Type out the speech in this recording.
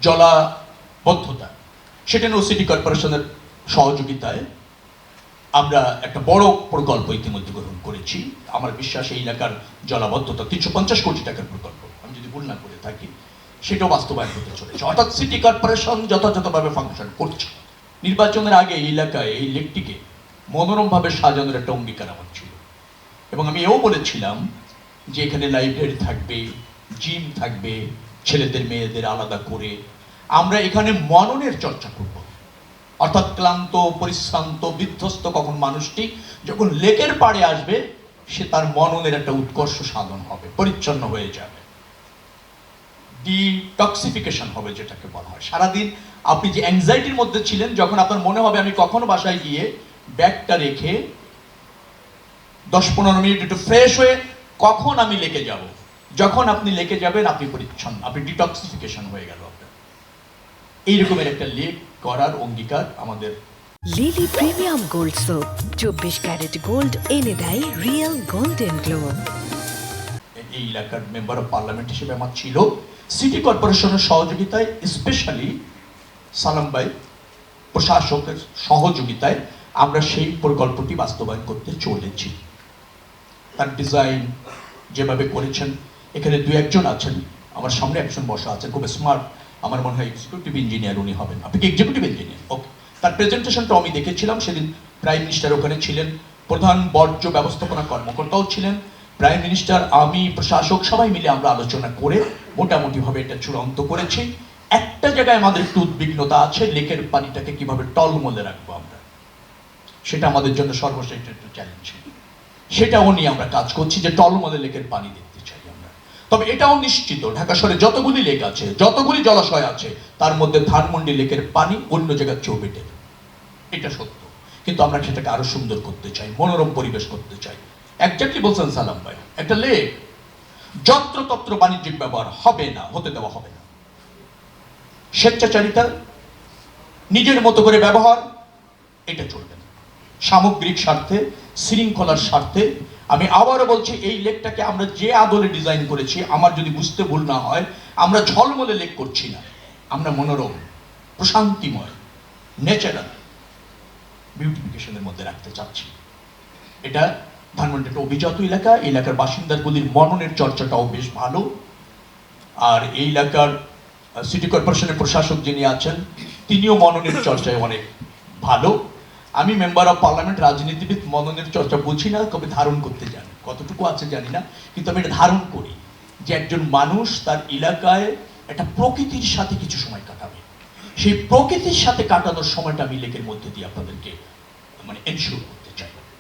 জলাবদ্ধতা, সেটা নিয়েও সিটি কর্পোরেশনের সহযোগিতায় আমরা একটা বড় প্রকল্প ইতিমধ্যে গ্রহণ করেছি। আমার বিশ্বাস এই এলাকার জলাবদ্ধতা 350 কোটি টাকার প্রকল্প, আমি যদি ভুল না করে থাকি, সেটাও বাস্তবায়ন হতে চলেছে। অর্থাৎ সিটি কর্পোরেশন যথাযথভাবে ফাংশন করছে। নির্বাচনের আগে এই এলাকায় এই লেকটিকে মনোরমভাবে সাজানোর একটা অঙ্গীকার আমার ছিল, এবং আমি এও বলেছিলাম যে এখানে লাইব্রেরি থাকবে, জিম থাকবে, ছেলেদের মেয়েদের আলাদা করে আমরা এখানে মননের চর্চা করব। অর্থাৎ ক্লান্ত, পরিশ্রান্ত, বিধ্বস্ত কখন মানুষটি যখন লেকের পাড়ে আসবে, সে তার মননের একটা উৎকর্ষ সাধন হবে, পরিচ্ছন্ন হয়ে যাবে, ডিটক্সিফিকেশন হবে যেটাকে বলা হয়। সারাদিন আপনি যে অ্যাংজাইটির মধ্যে ছিলেন, যখন আপনার মনে হবে আমি কখনো বাসায় গিয়ে ব্যাগটা রেখে 10-15 মিনিট একটু ফ্রেশ হয়ে কখন আমি লেকে যাব, যখন আপনি লেকে যাবেন আপনি পরিচ্ছন্ন, আপনি ডিটক্সিফিকেশন হয়ে গেল আপনার। এইরকমের একটা লেক করার অঙ্গীকার আমাদের। Lily premium gold soap 24 carat gold এনে দেয় রিয়েল গোল্ডেন গ্লো। এই এলাকার মেম্বার অফ পার্লামেন্ট হিসেবে আমার ছিল। সিটি কর্পোরেশনের সহযোগিতায়, স্পেশালি সালাম ভাই প্রশাসকের সহযোগিতায় আমরা সেই প্রকল্পটি বাস্তবায়ন করতে চলেছি। তার ডিজাইন যেভাবে করেছেন, এখানে 2-1 আছেন, আমার সামনে একজন বসা আছেন, খুব স্মার্ট, আমার মনে হয় এক্সিকিউটিভ ইঞ্জিনিয়ার উনি হবেন। আপনি কি এক্সিকিউটিভ ইঞ্জিনিয়ার? ওকে। তার প্রেজেন্টেশনটা আমি দেখেছিলাম সেদিন। প্রাইম মিনিস্টার ওখানে ছিলেন, প্রধান বর্জ্য ব্যবস্থাপনা কর্মকর্তাও ছিলেন, প্রাইম মিনিস্টার, আমি, প্রশাসক সবাই মিলে আমরা আলোচনা করে মোটামুটিভাবে এটা চূড়ান্ত করেছি। একটা জায়গায় আমাদের একটু উদ্বিগ্নতা আছে, লেকের পানিটাকে কিভাবে টলমলে রাখবো আমরা, সেটা আমাদের জন্য সর্বশ্রেষ্ঠ একটা চ্যালেঞ্জ। সেটাও নিয়ে আমরা কাজ করছি, যে টলমলে লেকের পানি দেখতে চাই আমরা। তবে এটাও নিশ্চিত, ঢাকা শহরে যতগুলি লেক আছে, যতগুলি জলাশয় আছে, তার মধ্যে ধানমন্ডি লেকের পানি অন্য জায়গার চেয়েও বেটার, এটা সত্য। কিন্তু আমরা সেটাকে আরো সুন্দর করতে চাই, মনোরম পরিবেশ করতে চাই। একজাক্টলি বলছেন সালাম ভাই, একটা লেক যত্রতত্র বাণিজ্যিক ব্যবহার হবে না, হতে দেওয়া হবে না। স্বেচ্ছাচারিতা, নিজের মতো করে ব্যবহার, এটা চলবে না। সামগ্রিক স্বার্থে, শৃঙ্খলার স্বার্থে আমি আবারও বলছি, এই লেকটাকে আমরা যে আদলে ডিজাইন করেছি, আমার যদি বুঝতে ভুল না হয়, আমরা ঝলমলে লেক করছি না, আমরা মনোরম, প্রশান্তিময়, ন্যাচারাল বিউটিফিকেশনের মধ্যে রাখতে চাচ্ছি। এটা ধানমন্ডি একটা অভিজাত এলাকা, এলাকার বাসিন্দাগুলির মননের চর্চাটাও বেশ ভালো। আর এই এলাকার সিটি কর্পোরেশনের প্রশাসক যিনি আছেন, তিনিও মননের চর্চায় অনেক ভালো। আমি মেম্বার অফ পার্লামেন্ট, রাজনীতিবিদ, মননের চর্চা বুঝি না, তবে ধারণ করতে জানি, কতটুকু আছে জানি না, কিন্তু আমি এটা ধারণ করি যে একজন মানুষ তার এলাকায় একটা প্রকৃতির সাথে কিছু সময় কাটাবে, সেই প্রকৃতির সাথে কাটানোর সময়টা আমি লেকের মধ্যে দিয়ে আপনাদেরকে এনশিওর